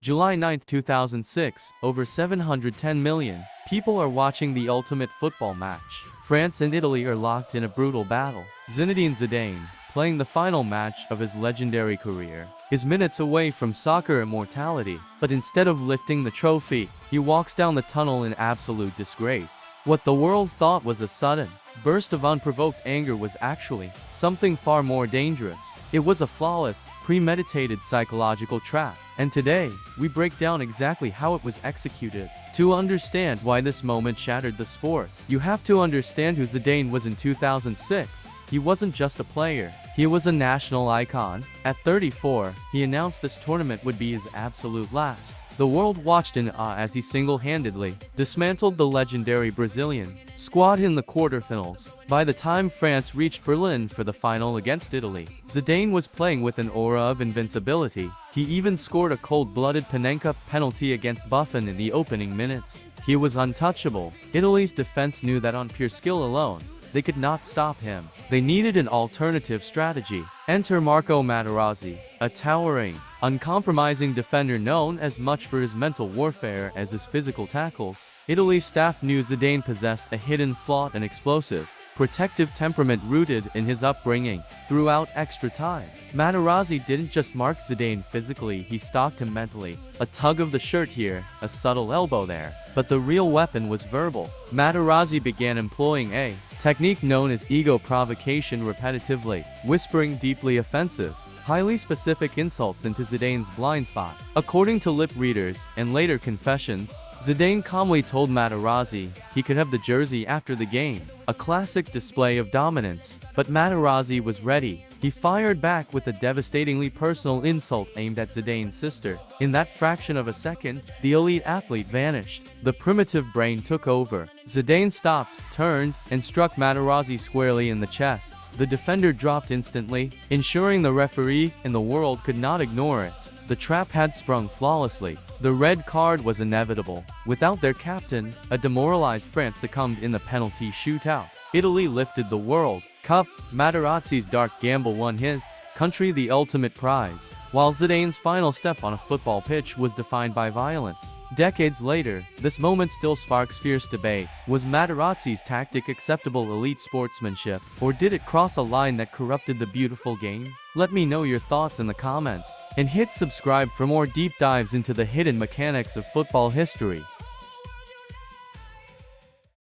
July 9, 2006, over 710 million people are watching the ultimate football match. France and Italy are locked in a brutal battle. Zinedine Zidane, playing the final match of his legendary career, is minutes away from soccer immortality, but instead of lifting the trophy, he walks down the tunnel in absolute disgrace. What the world thought was a sudden burst of unprovoked anger was actually something far more dangerous. It was a flawless, premeditated psychological trap. And today, we break down exactly how it was executed. To understand why this moment shattered the sport, you have to understand who Zidane was in 2006. He wasn't just a player, he was a national icon. At 34, he announced this tournament would be his absolute last. The world watched in awe as he single-handedly dismantled the legendary Brazilian squad in the quarterfinals. By the time France reached Berlin for the final against Italy, Zidane was playing with an aura of invincibility. He even scored a cold-blooded Panenka penalty against Buffon in the opening minutes. He was untouchable. Italy's defense knew that on pure skill alone, they could not stop him. They needed an alternative strategy. Enter Marco Materazzi, a towering, uncompromising defender known as much for his mental warfare as his physical tackles. Italy's staff knew Zidane possessed a hidden flaw, an explosive, protective temperament rooted in his upbringing. Throughout extra time, Materazzi didn't just mark Zidane physically, he stalked him mentally. A tug of the shirt here, a subtle elbow there. But the real weapon was verbal. Materazzi began employing a technique known as ego provocation, repetitively whispering deeply offensive, highly specific insults into Zidane's blind spot. According to lip readers and later confessions, Zidane calmly told Materazzi he could have the jersey after the game, a classic display of dominance. But Materazzi was ready. He fired back with a devastatingly personal insult aimed at Zidane's sister. In that fraction of a second, the elite athlete vanished. The primitive brain took over. Zidane stopped, turned, and struck Materazzi squarely in the chest. The defender dropped instantly, ensuring the referee and the world could not ignore it. The trap had sprung flawlessly. The red card was inevitable. Without their captain, a demoralized France succumbed in the penalty shootout. Italy lifted the World Cup. Materazzi's dark gamble won his country the ultimate prize, while Zidane's final step on a football pitch was defined by violence. Decades later, this moment still sparks fierce debate. Was Materazzi's tactic acceptable elite sportsmanship, or did it cross a line that corrupted the beautiful game? Let me know your thoughts in the comments, and hit subscribe for more deep dives into the hidden mechanics of football history.